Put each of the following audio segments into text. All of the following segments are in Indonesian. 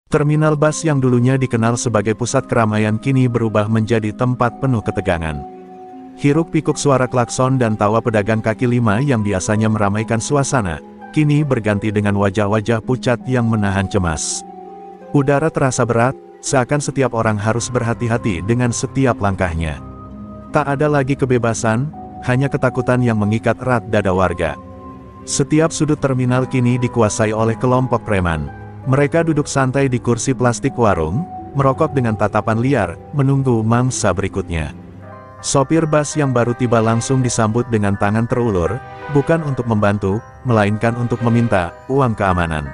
Terminal bus yang dulunya dikenal sebagai pusat keramaian kini berubah menjadi tempat penuh ketegangan. Hiruk-pikuk suara klakson dan tawa pedagang kaki lima yang biasanya meramaikan suasana, kini berganti dengan wajah-wajah pucat yang menahan cemas. Udara terasa berat, seakan setiap orang harus berhati-hati dengan setiap langkahnya. Tak ada lagi kebebasan, hanya ketakutan yang mengikat erat dada warga. Setiap sudut terminal kini dikuasai oleh kelompok preman. Mereka duduk santai di kursi plastik warung, merokok dengan tatapan liar, menunggu mangsa berikutnya. Sopir bus yang baru tiba langsung disambut dengan tangan terulur, bukan untuk membantu, melainkan untuk meminta uang keamanan.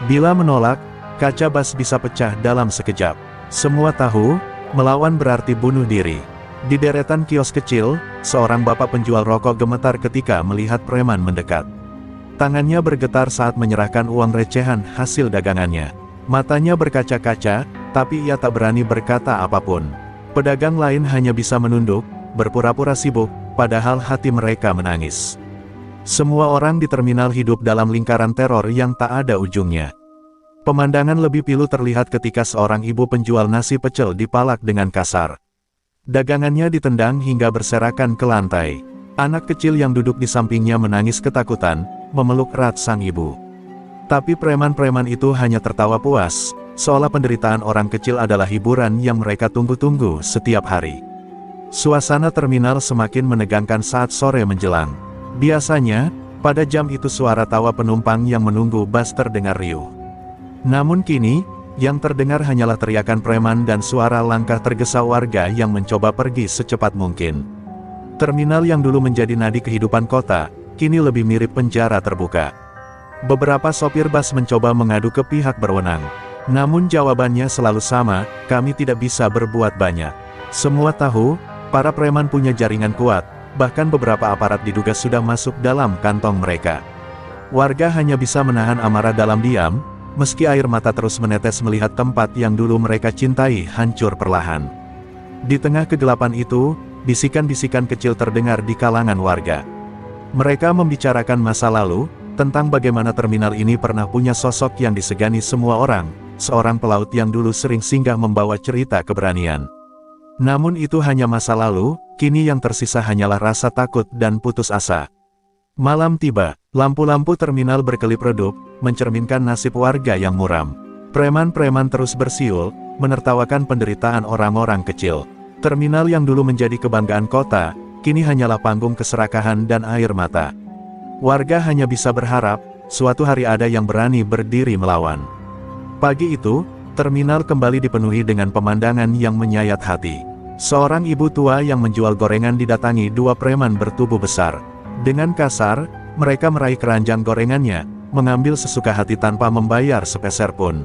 Bila menolak, kaca bus bisa pecah dalam sekejap. Semua tahu, melawan berarti bunuh diri. Di deretan kios kecil, seorang bapak penjual rokok gemetar ketika melihat preman mendekat. Tangannya bergetar saat menyerahkan uang recehan hasil dagangannya. Matanya berkaca-kaca, tapi ia tak berani berkata apapun. Pedagang lain hanya bisa menunduk, berpura-pura sibuk, padahal hati mereka menangis. Semua orang di terminal hidup dalam lingkaran teror yang tak ada ujungnya. Pemandangan lebih pilu terlihat ketika seorang ibu penjual nasi pecel dipalak dengan kasar. Dagangannya ditendang hingga berserakan ke lantai. Anak kecil yang duduk di sampingnya menangis ketakutan, memeluk erat sang ibu. Tapi preman-preman itu hanya tertawa puas, seolah penderitaan orang kecil adalah hiburan yang mereka tunggu-tunggu setiap hari. Suasana terminal semakin menegangkan saat sore menjelang. Biasanya, pada jam itu suara tawa penumpang yang menunggu bus terdengar riuh. Namun kini, yang terdengar hanyalah teriakan preman dan suara langkah tergesa warga yang mencoba pergi secepat mungkin. Terminal yang dulu menjadi nadi kehidupan kota, kini lebih mirip penjara terbuka. Beberapa sopir bus mencoba mengadu ke pihak berwenang. Namun jawabannya selalu sama, kami tidak bisa berbuat banyak. Semua tahu, para preman punya jaringan kuat, bahkan beberapa aparat diduga sudah masuk dalam kantong mereka. Warga hanya bisa menahan amarah dalam diam, meski air mata terus menetes melihat tempat yang dulu mereka cintai hancur perlahan. Di tengah kegelapan itu, bisikan-bisikan kecil terdengar di kalangan warga. Mereka membicarakan masa lalu, tentang bagaimana terminal ini pernah punya sosok yang disegani semua orang, seorang pelaut yang dulu sering singgah membawa cerita keberanian. Namun itu hanya masa lalu, kini yang tersisa hanyalah rasa takut dan putus asa. Malam tiba, lampu-lampu terminal berkelip redup, mencerminkan nasib warga yang muram. Preman-preman terus bersiul, menertawakan penderitaan orang-orang kecil. Terminal yang dulu menjadi kebanggaan kota, kini hanyalah panggung keserakahan dan air mata. Warga hanya bisa berharap, suatu hari ada yang berani berdiri melawan. Pagi itu, terminal kembali dipenuhi dengan pemandangan yang menyayat hati. Seorang ibu tua yang menjual gorengan didatangi dua preman bertubuh besar. Dengan kasar, mereka meraih keranjang gorengannya, mengambil sesuka hati tanpa membayar sepeser pun.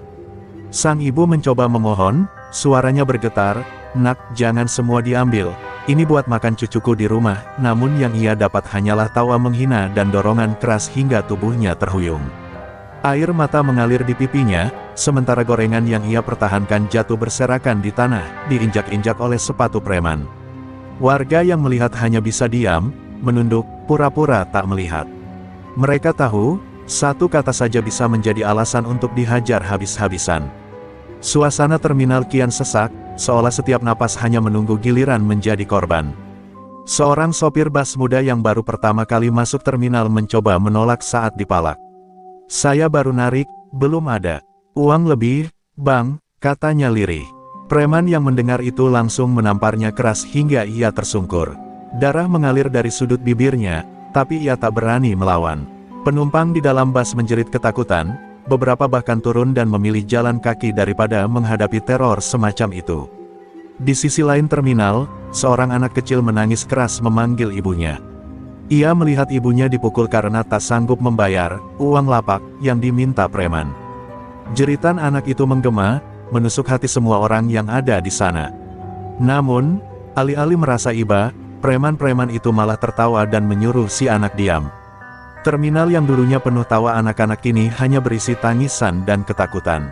Sang ibu mencoba memohon, suaranya bergetar, "Nak, jangan semua diambil, ini buat makan cucuku di rumah." Namun yang ia dapat hanyalah tawa menghina dan dorongan keras hingga tubuhnya terhuyung. Air mata mengalir di pipinya, sementara gorengan yang ia pertahankan jatuh berserakan di tanah, diinjak-injak oleh sepatu preman. Warga yang melihat hanya bisa diam, menunduk, pura-pura tak melihat. Mereka tahu, satu kata saja bisa menjadi alasan untuk dihajar habis-habisan. Suasana terminal kian sesak, seolah setiap napas hanya menunggu giliran menjadi korban. Seorang sopir bus muda yang baru pertama kali masuk terminal mencoba menolak saat dipalak. "Saya baru narik, belum ada uang lebih, Bang," katanya lirih. Preman yang mendengar itu langsung menamparnya keras hingga ia tersungkur. Darah mengalir dari sudut bibirnya, tapi ia tak berani melawan. Penumpang di dalam bus menjerit ketakutan, beberapa bahkan turun dan memilih jalan kaki daripada menghadapi teror semacam itu. Di sisi lain terminal, seorang anak kecil menangis keras memanggil ibunya. Ia melihat ibunya dipukul karena tak sanggup membayar uang lapak yang diminta preman. Jeritan anak itu menggema, menusuk hati semua orang yang ada di sana. Namun, alih-alih merasa iba, preman-preman itu malah tertawa dan menyuruh si anak diam. Terminal yang dulunya penuh tawa anak-anak kini hanya berisi tangisan dan ketakutan.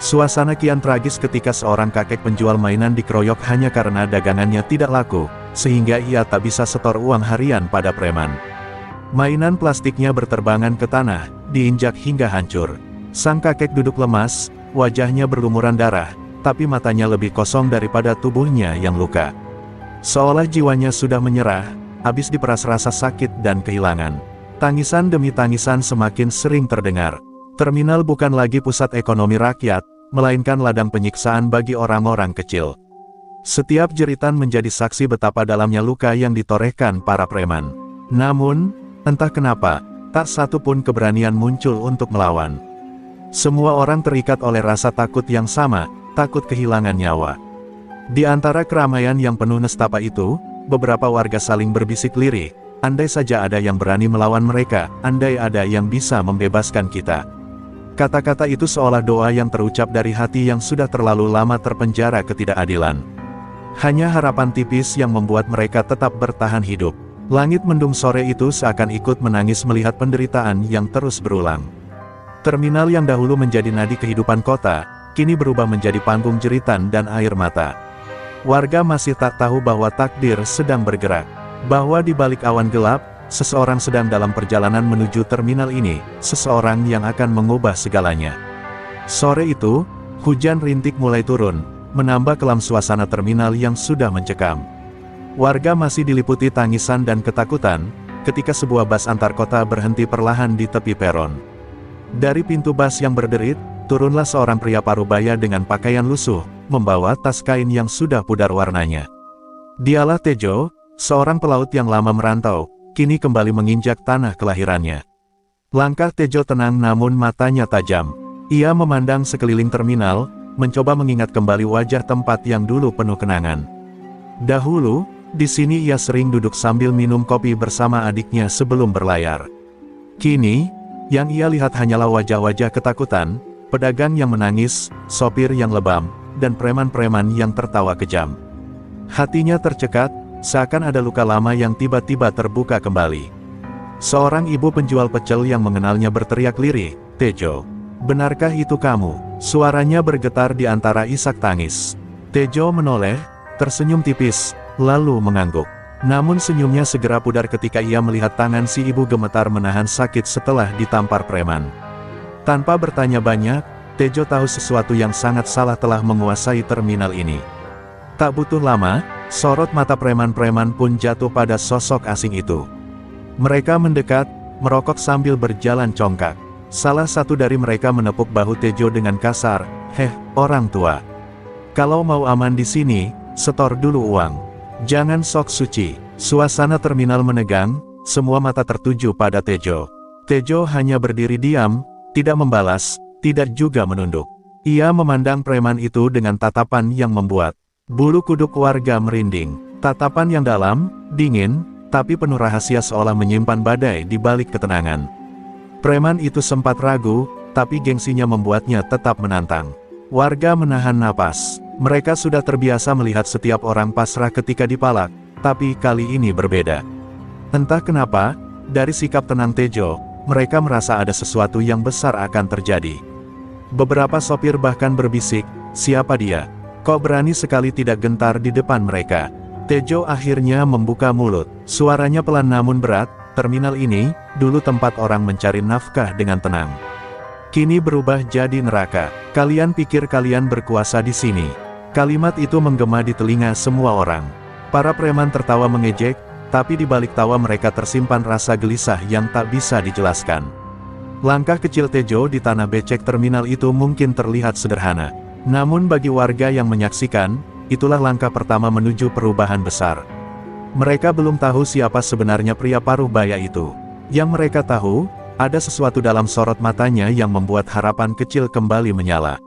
Suasana kian tragis ketika seorang kakek penjual mainan dikeroyok hanya karena dagangannya tidak laku, sehingga ia tak bisa setor uang harian pada preman. Mainan plastiknya berterbangan ke tanah, diinjak hingga hancur. Sang kakek duduk lemas, wajahnya berlumuran darah, tapi matanya lebih kosong daripada tubuhnya yang luka. Seolah jiwanya sudah menyerah, habis diperas rasa sakit dan kehilangan. Tangisan demi tangisan semakin sering terdengar. Terminal bukan lagi pusat ekonomi rakyat, melainkan ladang penyiksaan bagi orang-orang kecil. Setiap jeritan menjadi saksi betapa dalamnya luka yang ditorehkan para preman. Namun, entah kenapa, tak satu pun keberanian muncul untuk melawan. Semua orang terikat oleh rasa takut yang sama, takut kehilangan nyawa. Di antara keramaian yang penuh nestapa itu, beberapa warga saling berbisik lirih, andai saja ada yang berani melawan mereka, andai ada yang bisa membebaskan kita. Kata-kata itu seolah doa yang terucap dari hati yang sudah terlalu lama terpenjara ketidakadilan. Hanya harapan tipis yang membuat mereka tetap bertahan hidup. Langit mendung sore itu seakan ikut menangis melihat penderitaan yang terus berulang. Terminal yang dahulu menjadi nadi kehidupan kota, kini berubah menjadi panggung jeritan dan air mata. Warga masih tak tahu bahwa takdir sedang bergerak. Bahwa di balik awan gelap, seseorang sedang dalam perjalanan menuju terminal ini, seseorang yang akan mengubah segalanya. Sore itu, hujan rintik mulai turun, menambah kelam suasana terminal yang sudah mencekam. Warga masih diliputi tangisan dan ketakutan, ketika sebuah bas antar kota berhenti perlahan di tepi peron. Dari pintu bas yang berderit, turunlah seorang pria parubaya dengan pakaian lusuh, membawa tas kain yang sudah pudar warnanya. Dialah Tejo, seorang pelaut yang lama merantau, kini kembali menginjak tanah kelahirannya. Langkah Tejo tenang namun matanya tajam. Ia memandang sekeliling terminal, mencoba mengingat kembali wajah tempat yang dulu penuh kenangan. Dahulu, di sini ia sering duduk sambil minum kopi bersama adiknya sebelum berlayar. Kini, yang ia lihat hanyalah wajah-wajah ketakutan, pedagang yang menangis, sopir yang lebam, dan preman-preman yang tertawa kejam. Hatinya tercekat, seakan ada luka lama yang tiba-tiba terbuka kembali. Seorang ibu penjual pecel yang mengenalnya berteriak lirih, "Tejo, benarkah itu kamu?" Suaranya bergetar di antara isak tangis. Tejo menoleh, tersenyum tipis, lalu mengangguk. Namun senyumnya segera pudar ketika ia melihat tangan si ibu gemetar menahan sakit setelah ditampar preman. Tanpa bertanya banyak, Tejo tahu sesuatu yang sangat salah telah menguasai terminal ini. Tak butuh lama, sorot mata preman-preman pun jatuh pada sosok asing itu. Mereka mendekat, merokok sambil berjalan congkak. Salah satu dari mereka menepuk bahu Tejo dengan kasar, "Heh, orang tua. Kalau mau aman di sini, setor dulu uang. Jangan sok suci." Suasana terminal menegang, semua mata tertuju pada Tejo. Tejo hanya berdiri diam, tidak membalas, tidak juga menunduk. Ia memandang preman itu dengan tatapan yang membuat bulu kuduk warga merinding. Tatapan yang dalam, dingin, tapi penuh rahasia seolah menyimpan badai di balik ketenangan. Preman itu sempat ragu, tapi gengsinya membuatnya tetap menantang. Warga menahan napas. Mereka sudah terbiasa melihat setiap orang pasrah ketika dipalak, tapi kali ini berbeda. Entah kenapa, dari sikap tenang Tejo, mereka merasa ada sesuatu yang besar akan terjadi. Beberapa sopir bahkan berbisik, "Siapa dia? Kok berani sekali tidak gentar di depan mereka?" Tejo akhirnya membuka mulut. Suaranya pelan namun berat, "Terminal ini, dulu tempat orang mencari nafkah dengan tenang. Kini berubah jadi neraka. Kalian pikir kalian berkuasa di sini?" Kalimat itu menggema di telinga semua orang. Para preman tertawa mengejek, tapi di balik tawa mereka tersimpan rasa gelisah yang tak bisa dijelaskan. Langkah kecil Tejo di tanah becek terminal itu mungkin terlihat sederhana. Namun bagi warga yang menyaksikan, itulah langkah pertama menuju perubahan besar. Mereka belum tahu siapa sebenarnya pria parubaya itu. Yang mereka tahu, ada sesuatu dalam sorot matanya yang membuat harapan kecil kembali menyala.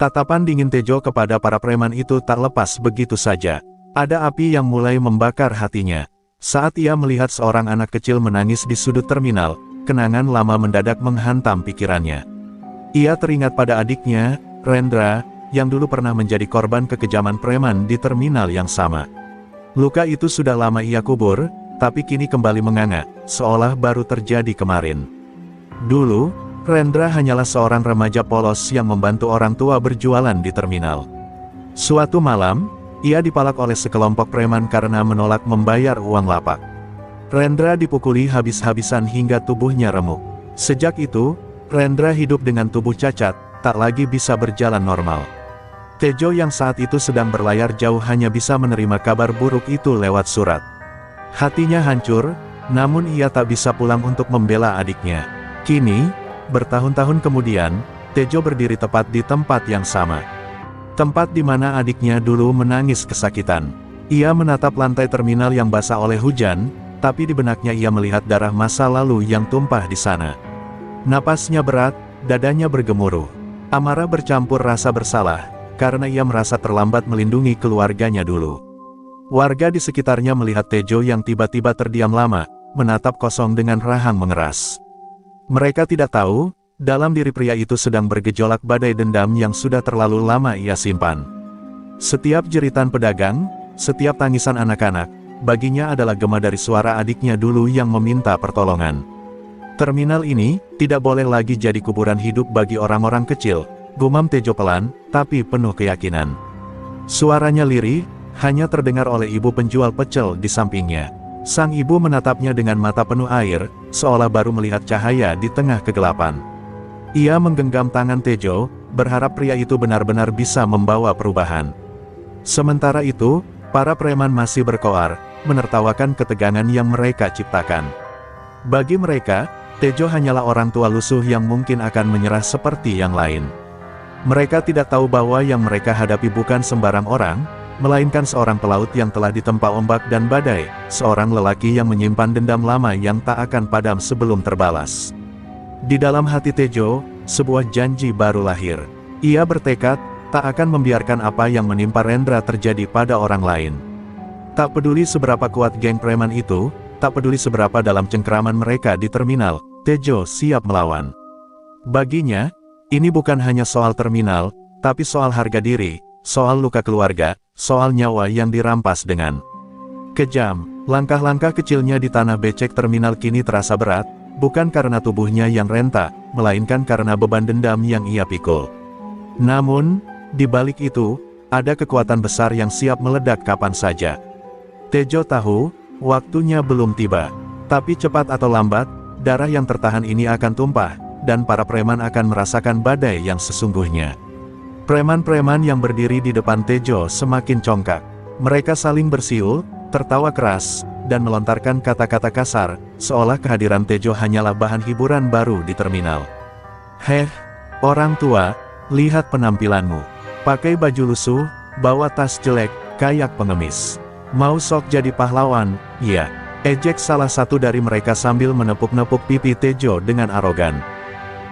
Tatapan dingin Tejo kepada para preman itu tak lepas begitu saja. Ada api yang mulai membakar hatinya. Saat ia melihat seorang anak kecil menangis di sudut terminal, kenangan lama mendadak menghantam pikirannya. Ia teringat pada adiknya, Rendra, yang dulu pernah menjadi korban kekejaman preman di terminal yang sama. Luka itu sudah lama ia kubur, tapi kini kembali menganga, seolah baru terjadi kemarin. Dulu, Rendra hanyalah seorang remaja polos yang membantu orang tua berjualan di terminal. Suatu malam, ia dipalak oleh sekelompok preman karena menolak membayar uang lapak. Rendra dipukuli habis-habisan hingga tubuhnya remuk. Sejak itu, Rendra hidup dengan tubuh cacat, tak lagi bisa berjalan normal. Tejo yang saat itu sedang berlayar jauh hanya bisa menerima kabar buruk itu lewat surat. Hatinya hancur, namun ia tak bisa pulang untuk membela adiknya. Kini, bertahun-tahun kemudian, Tejo berdiri tepat di tempat yang sama. Tempat di mana adiknya dulu menangis kesakitan. Ia menatap lantai terminal yang basah oleh hujan, tapi di benaknya ia melihat darah masa lalu yang tumpah di sana. Napasnya berat, dadanya bergemuruh. Amarah bercampur rasa bersalah, karena ia merasa terlambat melindungi keluarganya dulu. Warga di sekitarnya melihat Tejo yang tiba-tiba terdiam lama, menatap kosong dengan rahang mengeras. Mereka tidak tahu, dalam diri pria itu sedang bergejolak badai dendam yang sudah terlalu lama ia simpan. Setiap jeritan pedagang, setiap tangisan anak-anak, baginya adalah gema dari suara adiknya dulu yang meminta pertolongan. Terminal ini, tidak boleh lagi jadi kuburan hidup bagi orang-orang kecil, gumam Tejo pelan, tapi penuh keyakinan. Suaranya lirih, hanya terdengar oleh ibu penjual pecel di sampingnya. Sang ibu menatapnya dengan mata penuh air, seolah baru melihat cahaya di tengah kegelapan. Ia menggenggam tangan Tejo, berharap pria itu benar-benar bisa membawa perubahan. Sementara itu, para preman masih berkoar, menertawakan ketegangan yang mereka ciptakan. Bagi mereka, Tejo hanyalah orang tua lusuh yang mungkin akan menyerah seperti yang lain. Mereka tidak tahu bahwa yang mereka hadapi bukan sembarang orang, melainkan seorang pelaut yang telah ditempa ombak dan badai, seorang lelaki yang menyimpan dendam lama yang tak akan padam sebelum terbalas. Di dalam hati Tejo, sebuah janji baru lahir. Ia bertekad, tak akan membiarkan apa yang menimpa Rendra terjadi pada orang lain. Tak peduli seberapa kuat geng preman itu, tak peduli seberapa dalam cengkeraman mereka di terminal, Tejo siap melawan. Baginya, ini bukan hanya soal terminal, tapi soal harga diri, soal luka keluarga, soal nyawa yang dirampas dengan kejam. Langkah-langkah kecilnya di tanah becek terminal kini terasa berat, bukan karena tubuhnya yang renta, melainkan karena beban dendam yang ia pikul. Namun, di balik itu, ada kekuatan besar yang siap meledak kapan saja. Tejo tahu, waktunya belum tiba. Tapi cepat atau lambat, darah yang tertahan ini akan tumpah, dan para preman akan merasakan badai yang sesungguhnya. Preman-preman yang berdiri di depan Tejo semakin congkak. Mereka saling bersiul, tertawa keras, dan melontarkan kata-kata kasar, seolah kehadiran Tejo hanyalah bahan hiburan baru di terminal. Heh, orang tua, lihat penampilanmu. Pakai baju lusuh, bawa tas jelek, kayak pengemis. Mau sok jadi pahlawan, iya. Ejek salah satu dari mereka sambil menepuk-nepuk pipi Tejo dengan arogan.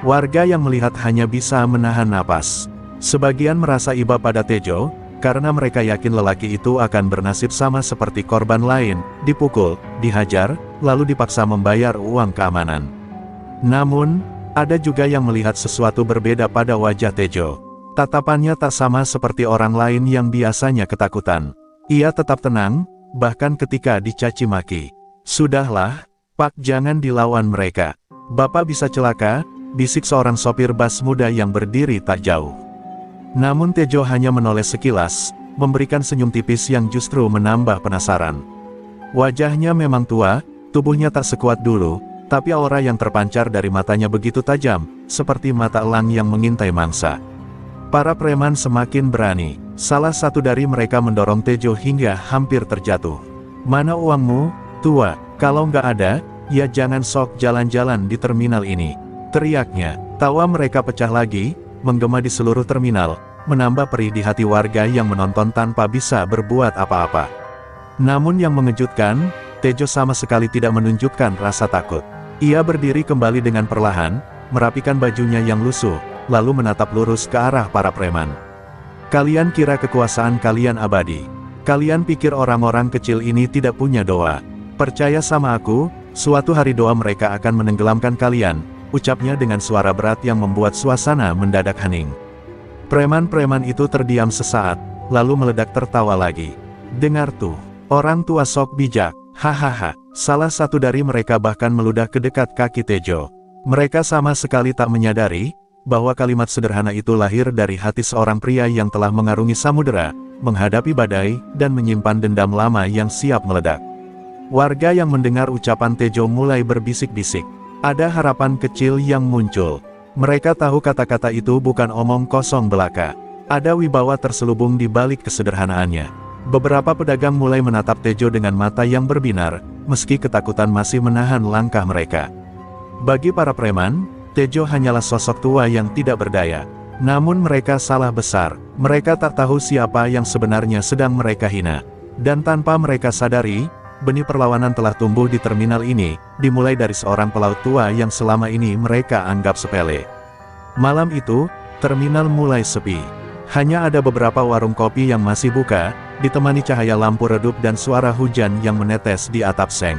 Warga yang melihat hanya bisa menahan napas. Sebagian merasa iba pada Tejo, karena mereka yakin lelaki itu akan bernasib sama seperti korban lain, dipukul, dihajar, lalu dipaksa membayar uang keamanan. Namun, ada juga yang melihat sesuatu berbeda pada wajah Tejo. Tatapannya tak sama seperti orang lain yang biasanya ketakutan. Ia tetap tenang, bahkan ketika dicaci maki. Sudahlah, Pak, jangan dilawan mereka. Bapak bisa celaka, bisik seorang sopir bas muda yang berdiri tak jauh. Namun Tejo hanya menoleh sekilas, memberikan senyum tipis yang justru menambah penasaran. Wajahnya memang tua, tubuhnya tak sekuat dulu, tapi aura yang terpancar dari matanya begitu tajam, seperti mata elang yang mengintai mangsa. Para preman semakin berani. Salah satu dari mereka mendorong Tejo hingga hampir terjatuh. Mana uangmu, tua? Kalau nggak ada, ya jangan sok jalan-jalan di terminal ini, teriaknya. Tawa mereka pecah lagi, menggema di seluruh terminal, menambah perih di hati warga yang menonton tanpa bisa berbuat apa-apa. Namun yang mengejutkan, Tejo sama sekali tidak menunjukkan rasa takut. Ia berdiri kembali dengan perlahan, merapikan bajunya yang lusuh, lalu menatap lurus ke arah para preman. Kalian kira kekuasaan kalian abadi? Kalian pikir orang-orang kecil ini tidak punya doa? Percaya sama aku, suatu hari doa mereka akan menenggelamkan kalian, ucapnya dengan suara berat yang membuat suasana mendadak hening. Preman-preman itu terdiam sesaat, lalu meledak tertawa lagi. Dengar tuh, orang tua sok bijak, hahaha. Salah satu dari mereka bahkan meludah ke dekat kaki Tejo. Mereka sama sekali tak menyadari, bahwa kalimat sederhana itu lahir dari hati seorang pria yang telah mengarungi samudera, menghadapi badai, dan menyimpan dendam lama yang siap meledak. Warga yang mendengar ucapan Tejo mulai berbisik-bisik. Ada harapan kecil yang muncul. Mereka tahu kata-kata itu bukan omong kosong belaka. Ada wibawa terselubung di balik kesederhanaannya. Beberapa pedagang mulai menatap Tejo dengan mata yang berbinar, meski ketakutan masih menahan langkah mereka. Bagi para preman, Tejo hanyalah sosok tua yang tidak berdaya. Namun mereka salah besar. Mereka tak tahu siapa yang sebenarnya sedang mereka hina. Dan tanpa mereka sadari, benih perlawanan telah tumbuh di terminal ini, dimulai dari seorang pelaut tua yang selama ini mereka anggap sepele. Malam itu, terminal mulai sepi. Hanya ada beberapa warung kopi yang masih buka, ditemani cahaya lampu redup dan suara hujan yang menetes di atap seng.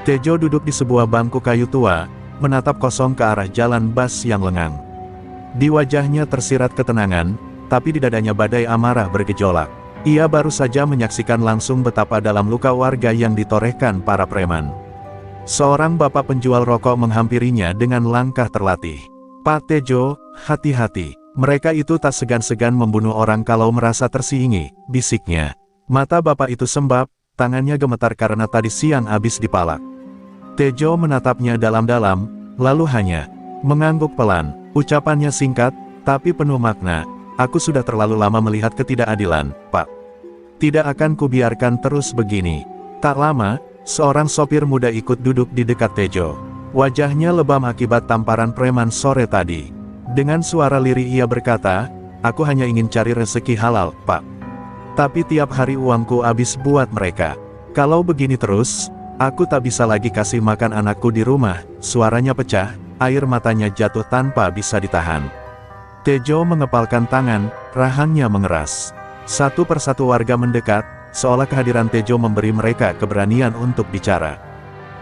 Tejo duduk di sebuah bangku kayu tua, menatap kosong ke arah jalan bas yang lengang. Di wajahnya tersirat ketenangan, tapi di dadanya badai amarah bergejolak. Ia baru saja menyaksikan langsung betapa dalam luka warga yang ditorehkan para preman. Seorang bapak penjual rokok menghampirinya dengan langkah terlatih. "Pak Tejo, hati-hati. Mereka itu tak segan-segan membunuh orang kalau merasa tersiingi," bisiknya. Mata bapak itu sembab, tangannya gemetar karena tadi siang habis dipalak. Tejo menatapnya dalam-dalam, lalu hanya mengangguk pelan. Ucapannya singkat, tapi penuh makna. "Aku sudah terlalu lama melihat ketidakadilan, Pak. Tidak akan kubiarkan terus begini." Tak lama, seorang sopir muda ikut duduk di dekat Tejo. Wajahnya lebam akibat tamparan preman sore tadi. Dengan suara lirih ia berkata, "Aku hanya ingin cari rezeki halal, Pak. Tapi tiap hari uangku habis buat mereka. Kalau begini terus, aku tak bisa lagi kasih makan anakku di rumah." Suaranya pecah, air matanya jatuh tanpa bisa ditahan. Tejo mengepalkan tangan, rahangnya mengeras. Satu persatu warga mendekat, seolah kehadiran Tejo memberi mereka keberanian untuk bicara.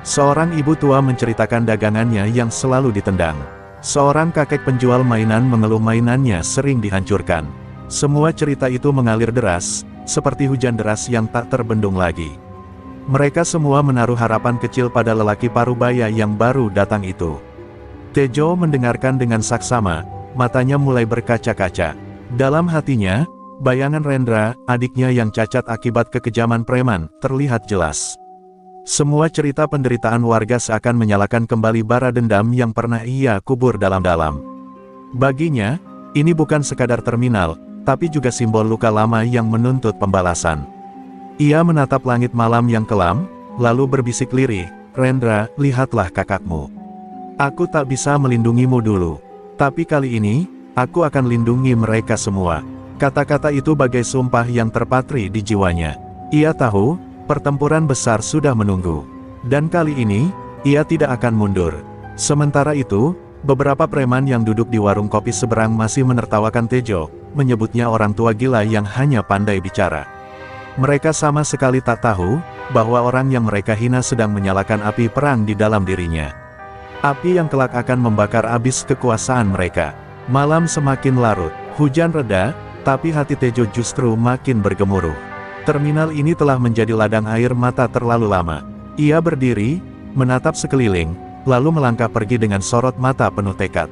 Seorang ibu tua menceritakan dagangannya yang selalu ditendang. Seorang kakek penjual mainan mengeluh mainannya sering dihancurkan. Semua cerita itu mengalir deras, seperti hujan deras yang tak terbendung lagi. Mereka semua menaruh harapan kecil pada lelaki parubaya yang baru datang itu. Tejo mendengarkan dengan saksama, matanya mulai berkaca-kaca. Dalam hatinya, bayangan Rendra, adiknya yang cacat akibat kekejaman preman, terlihat jelas. Semua cerita penderitaan warga seakan menyalakan kembali bara dendam yang pernah ia kubur dalam-dalam. Baginya, ini bukan sekadar terminal, tapi juga simbol luka lama yang menuntut pembalasan. Ia menatap langit malam yang kelam, lalu berbisik lirih, "Rendra, lihatlah kakakmu. Aku tak bisa melindungimu dulu. Tapi kali ini, aku akan lindungi mereka semua." Kata-kata itu bagai sumpah yang terpatri di jiwanya. Ia tahu, pertempuran besar sudah menunggu. Dan kali ini, ia tidak akan mundur. Sementara itu, beberapa preman yang duduk di warung kopi seberang masih menertawakan Tejo, menyebutnya orang tua gila yang hanya pandai bicara. Mereka sama sekali tak tahu, bahwa orang yang mereka hina sedang menyalakan api perang di dalam dirinya. Api yang kelak akan membakar habis kekuasaan mereka. Malam semakin larut, hujan reda, tapi hati Tejo justru makin bergemuruh. Terminal ini telah menjadi ladang air mata terlalu lama. Ia berdiri, menatap sekeliling, lalu melangkah pergi dengan sorot mata penuh tekad.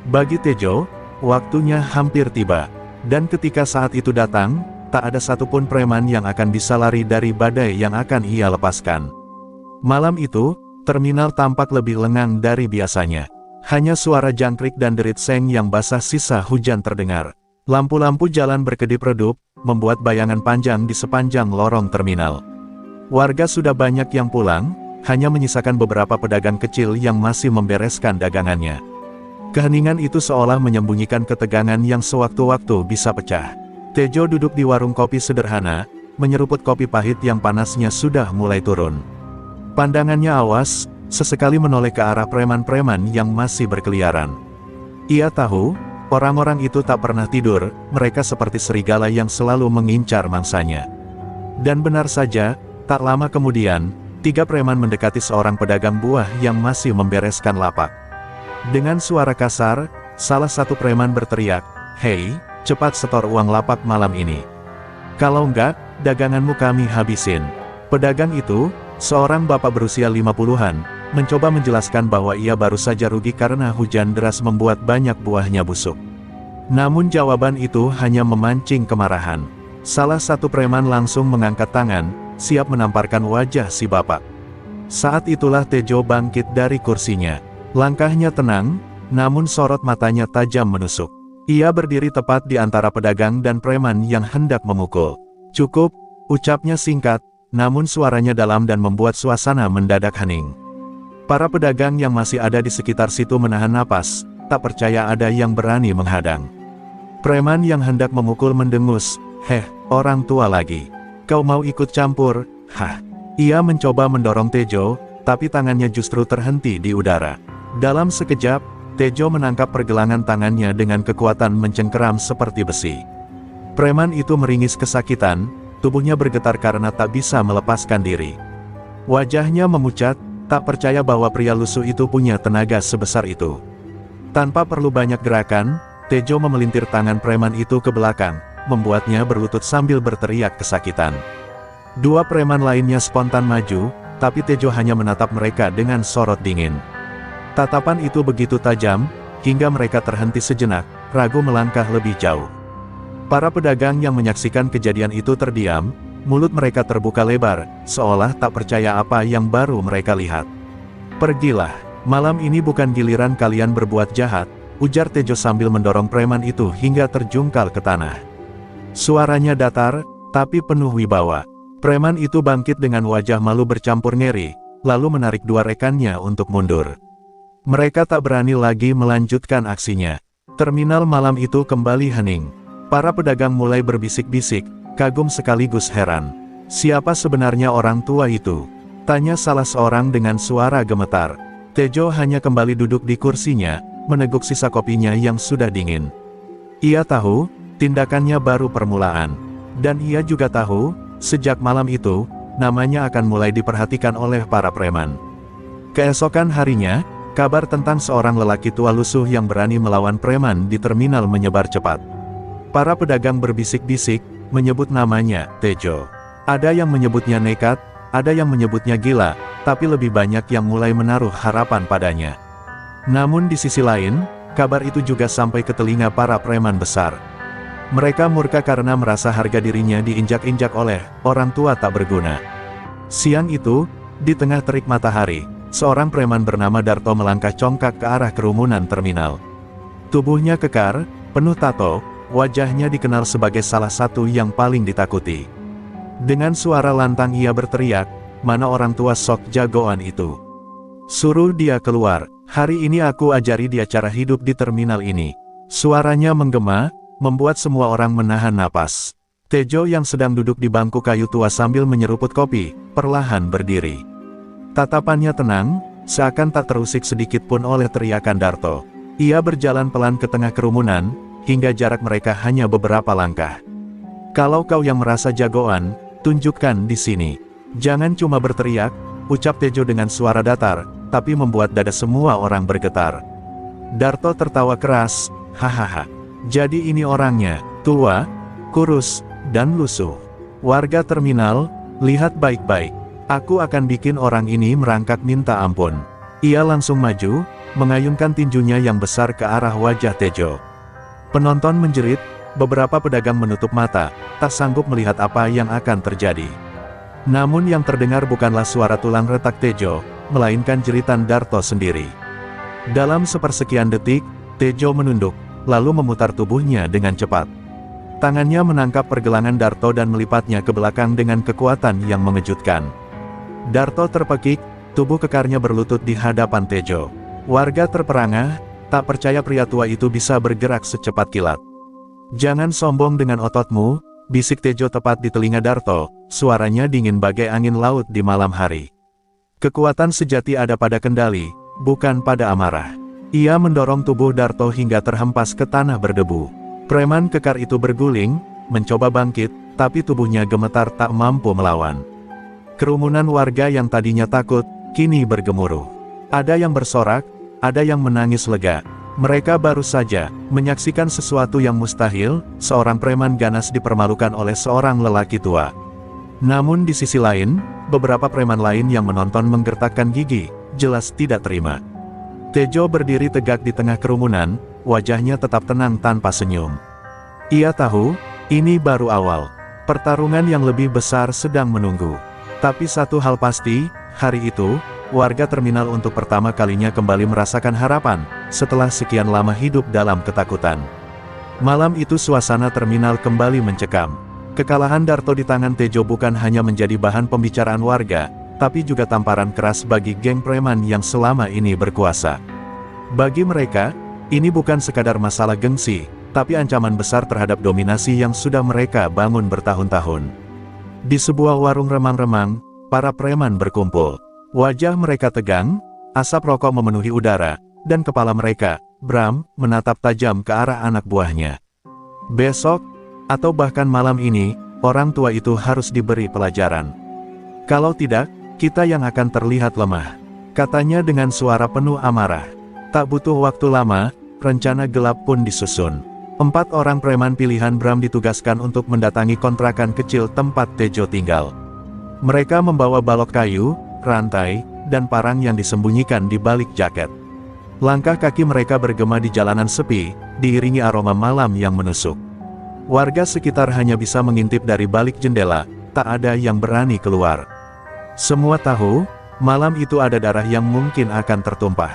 Bagi Tejo, waktunya hampir tiba. Dan ketika saat itu datang, tak ada satupun preman yang akan bisa lari dari badai yang akan ia lepaskan. Malam itu, terminal tampak lebih lengang dari biasanya. Hanya suara jangkrik dan derit seng yang basah sisa hujan terdengar. Lampu-lampu jalan berkedip redup, membuat bayangan panjang di sepanjang lorong terminal. Warga sudah banyak yang pulang, hanya menyisakan beberapa pedagang kecil yang masih membereskan dagangannya. Keheningan itu seolah menyembunyikan ketegangan yang sewaktu-waktu bisa pecah. Tejo duduk di warung kopi sederhana, menyeruput kopi pahit yang panasnya sudah mulai turun. Pandangannya awas, sesekali menoleh ke arah preman-preman yang masih berkeliaran. Ia tahu, orang-orang itu tak pernah tidur, mereka seperti serigala yang selalu mengincar mangsanya. Dan benar saja, tak lama kemudian, 3 preman mendekati seorang pedagang buah yang masih membereskan lapak. Dengan suara kasar, salah satu preman berteriak, "Hei, cepat setor uang lapak malam ini. Kalau enggak, daganganmu kami habisin." Pedagang itu, seorang bapak berusia 50-an, mencoba menjelaskan bahwa ia baru saja rugi karena hujan deras membuat banyak buahnya busuk. Namun jawaban itu hanya memancing kemarahan. Salah satu preman langsung mengangkat tangan, siap menamparkan wajah si bapak. Saat itulah Tejo bangkit dari kursinya. Langkahnya tenang, namun sorot matanya tajam menusuk. Ia berdiri tepat di antara pedagang dan preman yang hendak memukul. "Cukup," ucapnya singkat, namun suaranya dalam dan membuat suasana mendadak hening. Para pedagang yang masih ada di sekitar situ menahan napas, tak percaya ada yang berani menghadang. Preman yang hendak memukul mendengus, "Heh, orang tua lagi. Kau mau ikut campur?" "Hah." Ia mencoba mendorong Tejo, tapi tangannya justru terhenti di udara. Dalam sekejap, Tejo menangkap pergelangan tangannya dengan kekuatan mencengkeram seperti besi. Preman itu meringis kesakitan, tubuhnya bergetar karena tak bisa melepaskan diri. Wajahnya memucat, tak percaya bahwa pria lusuh itu punya tenaga sebesar itu. Tanpa perlu banyak gerakan, Tejo memelintir tangan preman itu ke belakang, membuatnya berlutut sambil berteriak kesakitan. Dua preman lainnya spontan maju, tapi Tejo hanya menatap mereka dengan sorot dingin. Tatapan itu begitu tajam, hingga mereka terhenti sejenak, ragu melangkah lebih jauh. Para pedagang yang menyaksikan kejadian itu terdiam, mulut mereka terbuka lebar, seolah tak percaya apa yang baru mereka lihat. "Pergilah, malam ini bukan giliran kalian berbuat jahat," ujar Tejo sambil mendorong preman itu hingga terjungkal ke tanah. Suaranya datar, tapi penuh wibawa. Preman itu bangkit dengan wajah malu bercampur ngeri, lalu menarik dua rekannya untuk mundur. Mereka tak berani lagi melanjutkan aksinya. Terminal malam itu kembali hening. Para pedagang mulai berbisik-bisik, kagum sekaligus heran. "Siapa sebenarnya orang tua itu?" tanya salah seorang dengan suara gemetar. Tejo hanya kembali duduk di kursinya, meneguk sisa kopinya yang sudah dingin. Ia tahu, tindakannya baru permulaan. Dan ia juga tahu, sejak malam itu, namanya akan mulai diperhatikan oleh para preman. Keesokan harinya, kabar tentang seorang lelaki tua lusuh yang berani melawan preman di terminal menyebar cepat. Para pedagang berbisik-bisik, menyebut namanya, Tejo. Ada yang menyebutnya nekat, ada yang menyebutnya gila, tapi lebih banyak yang mulai menaruh harapan padanya. Namun di sisi lain, kabar itu juga sampai ke telinga para preman besar. Mereka murka karena merasa harga dirinya diinjak-injak oleh orang tua tak berguna. Siang itu, di tengah terik matahari, seorang preman bernama Darto melangkah congkak ke arah kerumunan terminal. Tubuhnya kekar, penuh tato, wajahnya dikenal sebagai salah satu yang paling ditakuti. Dengan suara lantang ia berteriak, "Mana orang tua sok jagoan itu? Suruh dia keluar, hari ini aku ajari dia cara hidup di terminal ini." Suaranya menggema, membuat semua orang menahan napas. Tejo yang sedang duduk di bangku kayu tua sambil menyeruput kopi, perlahan berdiri. Tatapannya tenang, seakan tak terusik sedikit pun oleh teriakan Darto. Ia berjalan pelan ke tengah kerumunan, hingga jarak mereka hanya beberapa langkah. "Kalau kau yang merasa jagoan, tunjukkan di sini. Jangan cuma berteriak," ucap Tejo dengan suara datar, tapi membuat dada semua orang bergetar. Darto tertawa keras, "Hahaha. Jadi ini orangnya, tua, kurus, dan lusuh. Warga terminal, lihat baik-baik. Aku akan bikin orang ini merangkak minta ampun." Ia langsung maju, mengayunkan tinjunya yang besar ke arah wajah Tejo. Penonton menjerit, beberapa pedagang menutup mata, tak sanggup melihat apa yang akan terjadi. Namun yang terdengar bukanlah suara tulang retak Tejo, melainkan jeritan Darto sendiri. Dalam sepersekian detik, Tejo menunduk, lalu memutar tubuhnya dengan cepat. Tangannya menangkap pergelangan Darto dan melipatnya ke belakang dengan kekuatan yang mengejutkan. Darto terpekik, tubuh kekarnya berlutut di hadapan Tejo. Warga terperangah, tak percaya pria tua itu bisa bergerak secepat kilat. "Jangan sombong dengan ototmu," bisik Tejo tepat di telinga Darto, suaranya dingin bagai angin laut di malam hari. Kekuatan sejati ada pada kendali, bukan pada amarah. Ia mendorong tubuh Darto hingga terhempas ke tanah berdebu. Preman kekar itu berguling, mencoba bangkit, tapi tubuhnya gemetar tak mampu melawan. Kerumunan warga yang tadinya takut, kini bergemuruh. Ada yang bersorak, ada yang menangis lega. Mereka baru saja menyaksikan sesuatu yang mustahil, seorang preman ganas dipermalukan oleh seorang lelaki tua. Namun di sisi lain, beberapa preman lain yang menonton menggertakkan gigi, jelas tidak terima. Tejo berdiri tegak di tengah kerumunan, wajahnya tetap tenang tanpa senyum. Ia tahu, ini baru awal. Pertarungan yang lebih besar sedang menunggu. Tapi satu hal pasti, hari itu, warga terminal untuk pertama kalinya kembali merasakan harapan, setelah sekian lama hidup dalam ketakutan. Malam itu suasana terminal kembali mencekam. Kekalahan Darto di tangan Tejo bukan hanya menjadi bahan pembicaraan warga, tapi juga tamparan keras bagi geng preman yang selama ini berkuasa. Bagi mereka, ini bukan sekadar masalah gengsi, tapi ancaman besar terhadap dominasi yang sudah mereka bangun bertahun-tahun. Di sebuah warung remang-remang, para preman berkumpul. Wajah mereka tegang, asap rokok memenuhi udara, dan kepala mereka, Bram, menatap tajam ke arah anak buahnya. Besok, atau bahkan malam ini, orang tua itu harus diberi pelajaran. Kalau tidak, kita yang akan terlihat lemah, katanya dengan suara penuh amarah. Tak butuh waktu lama, rencana gelap pun disusun. 4 orang preman pilihan Bram ditugaskan untuk mendatangi kontrakan kecil tempat Tejo tinggal. Mereka membawa balok kayu, rantai, dan parang yang disembunyikan di balik jaket. Langkah kaki mereka bergema di jalanan sepi, diiringi aroma malam yang menusuk. Warga sekitar hanya bisa mengintip dari balik jendela, tak ada yang berani keluar. Semua tahu, malam itu ada darah yang mungkin akan tertumpah.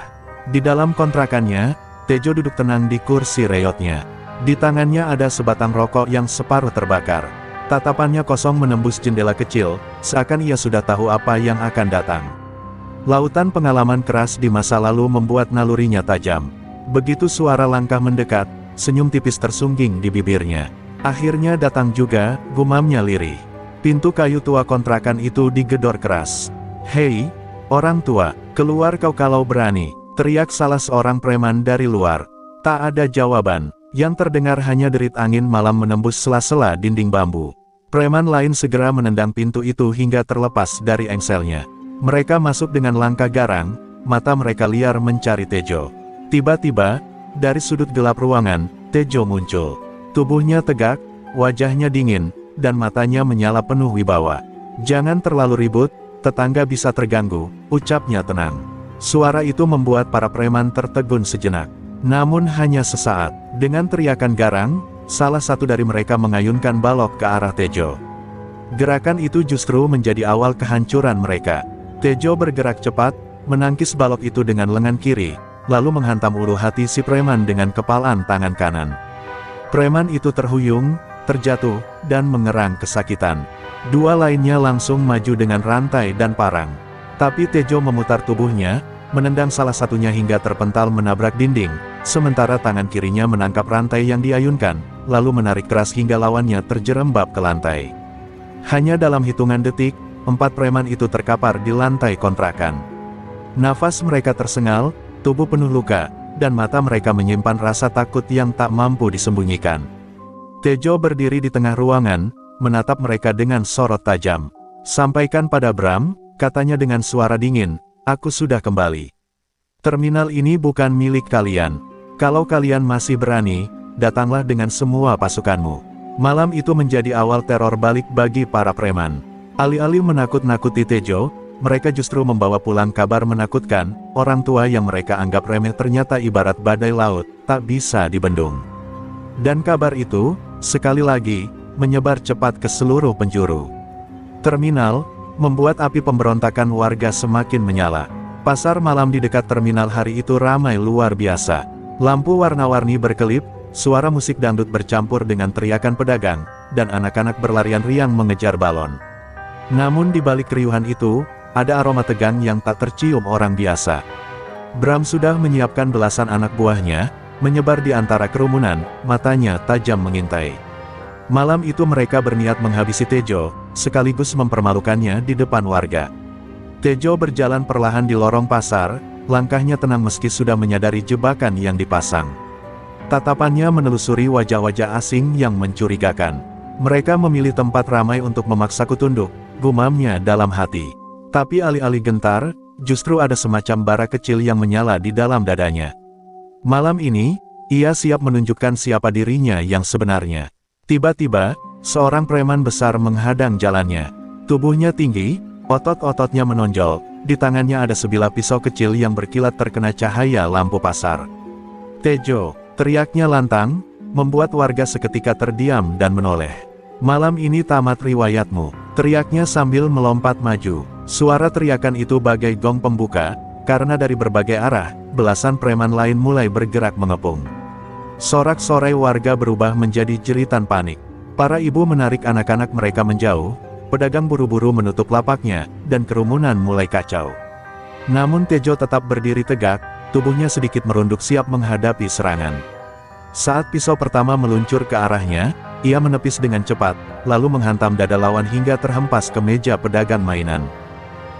Di dalam kontrakannya, Tejo duduk tenang di kursi reyotnya. Di tangannya ada sebatang rokok yang separuh terbakar. Tatapannya kosong menembus jendela kecil, seakan ia sudah tahu apa yang akan datang. Lautan pengalaman keras di masa lalu membuat nalurinya tajam. Begitu suara langkah mendekat, senyum tipis tersungging di bibirnya. Akhirnya datang juga, gumamnya lirih. Pintu kayu tua kontrakan itu digedor keras. "Hei, orang tua, keluar kau kalau berani," teriak salah seorang preman dari luar. Tak ada jawaban, yang terdengar hanya derit angin malam menembus sela-sela dinding bambu. Preman lain segera menendang pintu itu hingga terlepas dari engselnya. Mereka masuk dengan langkah garang, mata mereka liar mencari Tejo. Tiba-tiba, dari sudut gelap ruangan, Tejo muncul. Tubuhnya tegak, wajahnya dingin, dan matanya menyala penuh wibawa. "Jangan terlalu ribut, tetangga bisa terganggu," ucapnya tenang. Suara itu membuat para preman tertegun sejenak. Namun hanya sesaat, dengan teriakan garang, salah satu dari mereka mengayunkan balok ke arah Tejo. Gerakan itu justru menjadi awal kehancuran mereka. Tejo bergerak cepat, menangkis balok itu dengan lengan kiri, lalu menghantam ulu hati si preman dengan kepalan tangan kanan. Preman itu terhuyung, terjatuh, dan mengerang kesakitan. 2 lainnya langsung maju dengan rantai dan parang. Tapi Tejo memutar tubuhnya, menendang salah satunya hingga terpental menabrak dinding, sementara tangan kirinya menangkap rantai yang diayunkan, lalu menarik keras hingga lawannya terjerembab ke lantai. Hanya dalam hitungan detik, 4 preman itu terkapar di lantai kontrakan. Nafas mereka tersengal, tubuh penuh luka, dan mata mereka menyimpan rasa takut yang tak mampu disembunyikan. Tejo berdiri di tengah ruangan, menatap mereka dengan sorot tajam. "Sampaikan pada Bram," katanya dengan suara dingin, "aku sudah kembali. Terminal ini bukan milik kalian. Kalau kalian masih berani, datanglah dengan semua pasukanmu." Malam itu menjadi awal teror balik bagi para preman. Alih-alih menakut-nakuti Tejo, mereka justru membawa pulang kabar menakutkan. Orang tua yang mereka anggap remeh ternyata ibarat badai laut, tak bisa dibendung. Dan kabar itu, sekali lagi, menyebar cepat ke seluruh penjuru terminal, membuat api pemberontakan warga semakin menyala. Pasar malam di dekat terminal hari itu ramai luar biasa. Lampu warna-warni berkelip, suara musik dangdut bercampur dengan teriakan pedagang, dan anak-anak berlarian riang mengejar balon. Namun di balik keriuhan itu, ada aroma tegang yang tak tercium orang biasa. Bram sudah menyiapkan belasan anak buahnya, menyebar di antara kerumunan, matanya tajam mengintai. Malam itu mereka berniat menghabisi Tejo, sekaligus mempermalukannya di depan warga. Tejo berjalan perlahan di lorong pasar, langkahnya tenang meski sudah menyadari jebakan yang dipasang. Tatapannya menelusuri wajah-wajah asing yang mencurigakan. Mereka memilih tempat ramai untuk memaksaku tunduk, gumamnya dalam hati. Tapi alih-alih gentar, justru ada semacam bara kecil yang menyala di dalam dadanya. Malam ini, ia siap menunjukkan siapa dirinya yang sebenarnya. Tiba-tiba, seorang preman besar menghadang jalannya. Tubuhnya tinggi, otot-ototnya menonjol, di tangannya ada sebilah pisau kecil yang berkilat terkena cahaya lampu pasar. "Tejo!" teriaknya lantang, membuat warga seketika terdiam dan menoleh. "Malam ini tamat riwayatmu," teriaknya sambil melompat maju. Suara teriakan itu bagai gong pembuka, karena dari berbagai arah, belasan preman lain mulai bergerak mengepung. Sorak-sorai warga berubah menjadi jeritan panik. Para ibu menarik anak-anak mereka menjauh, pedagang buru-buru menutup lapaknya, dan kerumunan mulai kacau. Namun Tejo tetap berdiri tegak, tubuhnya sedikit merunduk siap menghadapi serangan. Saat pisau pertama meluncur ke arahnya, ia menepis dengan cepat, lalu menghantam dada lawan hingga terhempas ke meja pedagang mainan.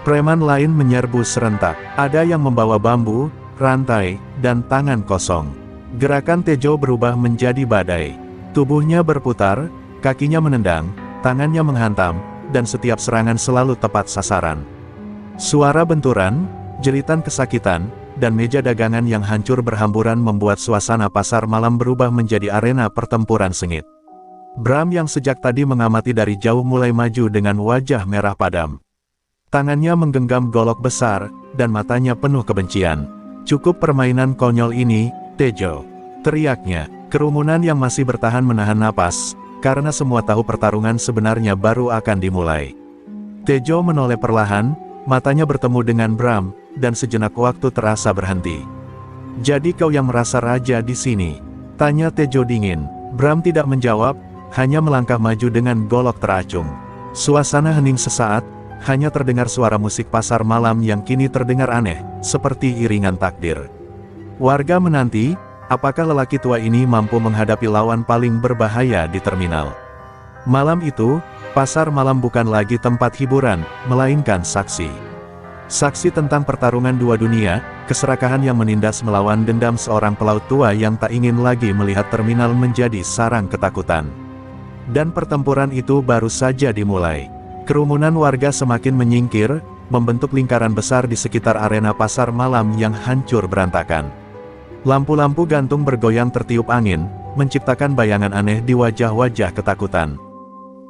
Preman lain menyerbu serentak, ada yang membawa bambu, rantai, dan tangan kosong. Gerakan Tejo berubah menjadi badai. Tubuhnya berputar, kakinya menendang, tangannya menghantam, dan setiap serangan selalu tepat sasaran. Suara benturan, jeritan kesakitan, dan meja dagangan yang hancur berhamburan membuat suasana pasar malam berubah menjadi arena pertempuran sengit. Bram yang sejak tadi mengamati dari jauh mulai maju dengan wajah merah padam. Tangannya menggenggam golok besar, dan matanya penuh kebencian. "Cukup permainan konyol ini, Tejo," teriaknya. Kerumunan yang masih bertahan menahan napas, karena semua tahu pertarungan sebenarnya baru akan dimulai. Tejo menoleh perlahan, matanya bertemu dengan Bram, dan sejenak waktu terasa berhenti. "Jadi kau yang merasa raja di sini?" tanya Tejo dingin. Bram tidak menjawab, hanya melangkah maju dengan golok teracung. Suasana hening sesaat, hanya terdengar suara musik pasar malam yang kini terdengar aneh, seperti iringan takdir. Warga menanti, apakah lelaki tua ini mampu menghadapi lawan paling berbahaya di terminal. Malam itu, pasar malam bukan lagi tempat hiburan, melainkan saksi. Saksi tentang pertarungan dua dunia, keserakahan yang menindas melawan dendam seorang pelaut tua yang tak ingin lagi melihat terminal menjadi sarang ketakutan. Dan pertempuran itu baru saja dimulai. Kerumunan warga semakin menyingkir, membentuk lingkaran besar di sekitar arena pasar malam yang hancur berantakan. Lampu-lampu gantung bergoyang tertiup angin, menciptakan bayangan aneh di wajah-wajah ketakutan.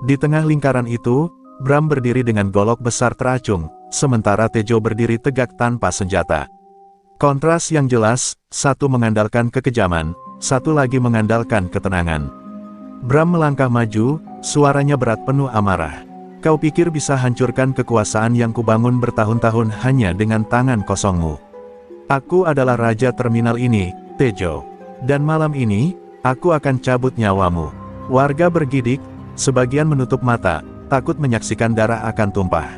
Di tengah lingkaran itu, Bram berdiri dengan golok besar teracung, sementara Tejo berdiri tegak tanpa senjata. Kontras yang jelas, satu mengandalkan kekejaman, satu lagi mengandalkan ketenangan. Bram melangkah maju, suaranya berat penuh amarah. "Kau pikir bisa hancurkan kekuasaan yang kubangun bertahun-tahun hanya dengan tangan kosongmu? Aku adalah raja terminal ini, Tejo. Dan malam ini, aku akan cabut nyawamu." Warga bergidik, sebagian menutup mata, takut menyaksikan darah akan tumpah.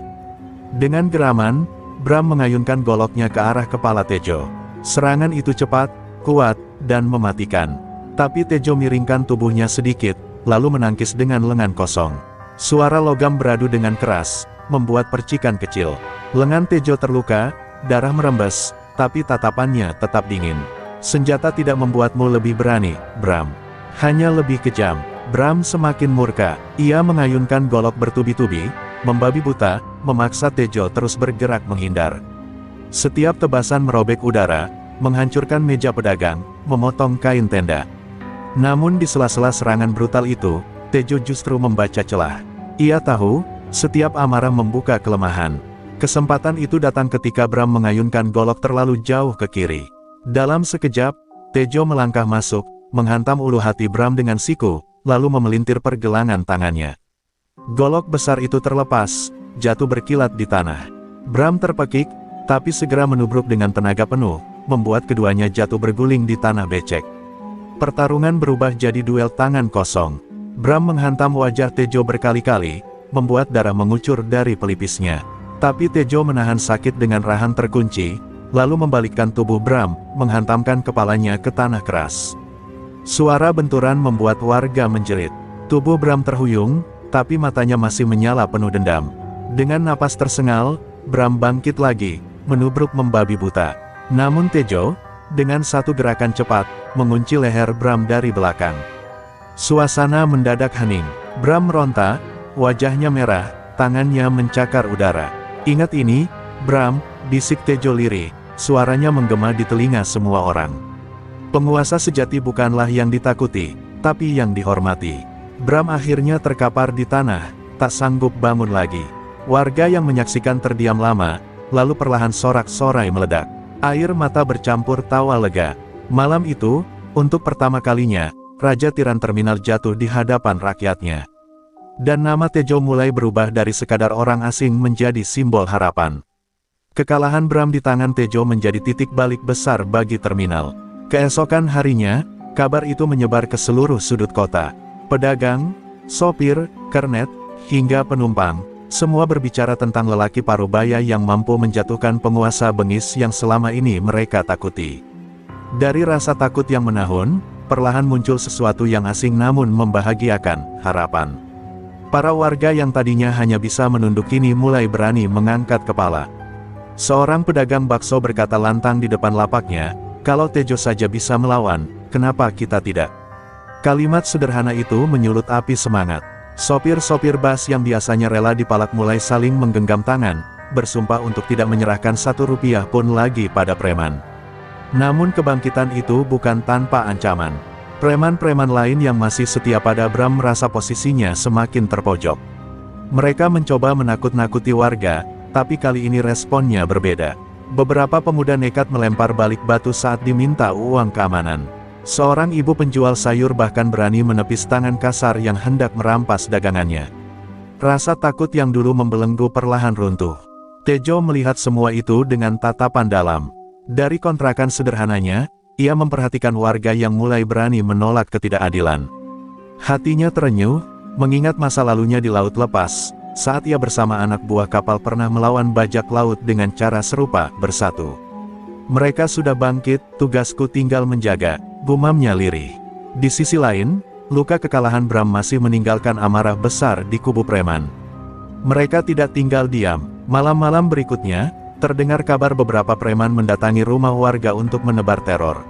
Dengan geraman, Bram mengayunkan goloknya ke arah kepala Tejo. Serangan itu cepat, kuat, dan mematikan. Tapi Tejo miringkan tubuhnya sedikit, lalu menangkis dengan lengan kosong. Suara logam beradu dengan keras, membuat percikan kecil. Lengan Tejo terluka, darah merembes, tapi tatapannya tetap dingin. "Senjata tidak membuatmu lebih berani, Bram. Hanya lebih kejam." Bram semakin murka, ia mengayunkan golok bertubi-tubi, membabi buta, memaksa Tejo terus bergerak menghindar. Setiap tebasan merobek udara, menghancurkan meja pedagang, memotong kain tenda. Namun di sela-sela serangan brutal itu, Tejo justru membaca celah. Ia tahu, setiap amarah membuka kelemahan. Kesempatan itu datang ketika Bram mengayunkan golok terlalu jauh ke kiri. Dalam sekejap, Tejo melangkah masuk, menghantam ulu hati Bram dengan siku, lalu memelintir pergelangan tangannya. Golok besar itu terlepas, jatuh berkilat di tanah. Bram terpekik, tapi segera menubruk dengan tenaga penuh, membuat keduanya jatuh berguling di tanah becek. Pertarungan berubah jadi duel tangan kosong. Bram menghantam wajah Tejo berkali-kali, membuat darah mengucur dari pelipisnya. Tapi Tejo menahan sakit dengan rahan terkunci, lalu membalikkan tubuh Bram, menghantamkan kepalanya ke tanah keras. Suara benturan membuat warga menjerit. Tubuh Bram terhuyung, tapi matanya masih menyala penuh dendam. Dengan napas tersengal, Bram bangkit lagi, menubruk membabi buta. Namun Tejo, dengan satu gerakan cepat, mengunci leher Bram dari belakang. Suasana mendadak hening. Bram meronta, wajahnya merah, tangannya mencakar udara. "Ingat ini, Bram," bisik Tejo lirih, suaranya menggema di telinga semua orang. Penguasa sejati bukanlah yang ditakuti, tapi yang dihormati. Bram akhirnya terkapar di tanah, tak sanggup bangun lagi. Warga yang menyaksikan terdiam lama, lalu perlahan sorak-sorai meledak. Air mata bercampur tawa lega. Malam itu, untuk pertama kalinya, Raja Tiran Terminal jatuh di hadapan rakyatnya. Dan nama Tejo mulai berubah dari sekadar orang asing menjadi simbol harapan. Kekalahan Bram di tangan Tejo menjadi titik balik besar bagi terminal. Keesokan harinya, kabar itu menyebar ke seluruh sudut kota. Pedagang, sopir, kernet, hingga penumpang, semua berbicara tentang lelaki parubaya yang mampu menjatuhkan penguasa bengis yang selama ini mereka takuti. Dari rasa takut yang menahun, perlahan muncul sesuatu yang asing namun membahagiakan, harapan. Para warga yang tadinya hanya bisa menunduk kini mulai berani mengangkat kepala. Seorang pedagang bakso berkata lantang di depan lapaknya, "Kalau Tejo saja bisa melawan, kenapa kita tidak?" Kalimat sederhana itu menyulut api semangat. Sopir-sopir bas yang biasanya rela dipalak mulai saling menggenggam tangan, bersumpah untuk tidak menyerahkan 1 rupiah pun lagi pada preman. Namun kebangkitan itu bukan tanpa ancaman. Preman-preman lain yang masih setia pada Bram merasa posisinya semakin terpojok. Mereka mencoba menakut-nakuti warga, tapi kali ini responnya berbeda. Beberapa pemuda nekat melempar balik batu saat diminta uang keamanan. Seorang ibu penjual sayur bahkan berani menepis tangan kasar yang hendak merampas dagangannya. Rasa takut yang dulu membelenggu perlahan runtuh. Tejo melihat semua itu dengan tatapan dalam. Dari kontrakan sederhananya, ia memperhatikan warga yang mulai berani menolak ketidakadilan. Hatinya terenyuh, mengingat masa lalunya di Laut Lepas, saat ia bersama anak buah kapal pernah melawan bajak laut dengan cara serupa, bersatu. Mereka sudah bangkit, tugasku tinggal menjaga, gumamnya lirih. Di sisi lain, luka kekalahan Bram masih meninggalkan amarah besar di kubu preman. Mereka tidak tinggal diam. Malam-malam berikutnya, terdengar kabar beberapa preman mendatangi rumah warga untuk menebar teror.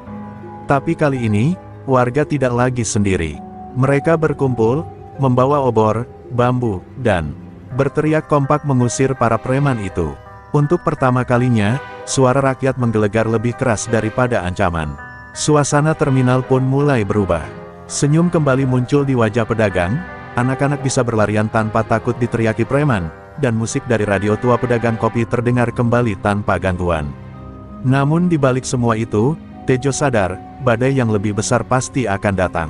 Tapi kali ini, warga tidak lagi sendiri. Mereka berkumpul, membawa obor, bambu, dan berteriak kompak mengusir para preman itu. Untuk pertama kalinya, suara rakyat menggelegar lebih keras daripada ancaman. Suasana terminal pun mulai berubah. Senyum kembali muncul di wajah pedagang, anak-anak bisa berlarian tanpa takut diteriaki preman, dan musik dari radio tua pedagang kopi terdengar kembali tanpa gangguan. Namun di balik semua itu, Tejo sadar, badai yang lebih besar pasti akan datang.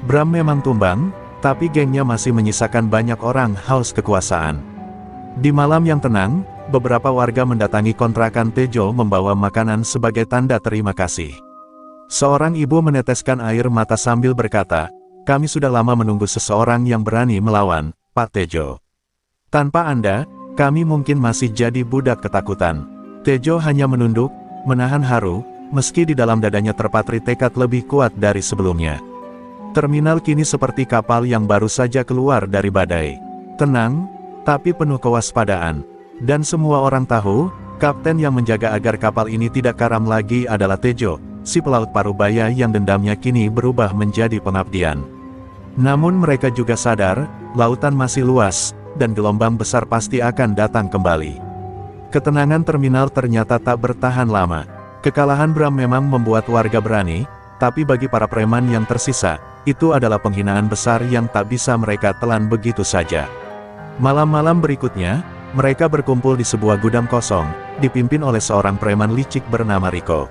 Bram memang tumbang, tapi gengnya masih menyisakan banyak orang haus kekuasaan. Di malam yang tenang, beberapa warga mendatangi kontrakan Tejo membawa makanan sebagai tanda terima kasih. Seorang ibu meneteskan air mata sambil berkata, "Kami sudah lama menunggu seseorang yang berani melawan, Pak Tejo. Tanpa Anda, kami mungkin masih jadi budak ketakutan." Tejo hanya menunduk, menahan haru, meski di dalam dadanya terpatri tekad lebih kuat dari sebelumnya. Terminal kini seperti kapal yang baru saja keluar dari badai. Tenang, tapi penuh kewaspadaan. Dan semua orang tahu, kapten yang menjaga agar kapal ini tidak karam lagi adalah Tejo, si pelaut parubaya yang dendamnya kini berubah menjadi pengabdian. Namun mereka juga sadar, lautan masih luas, dan gelombang besar pasti akan datang kembali. Ketenangan terminal ternyata tak bertahan lama. Kekalahan Bram memang membuat warga berani, tapi bagi para preman yang tersisa, itu adalah penghinaan besar yang tak bisa mereka telan begitu saja. Malam-malam berikutnya, mereka berkumpul di sebuah gudang kosong, dipimpin oleh seorang preman licik bernama Riko.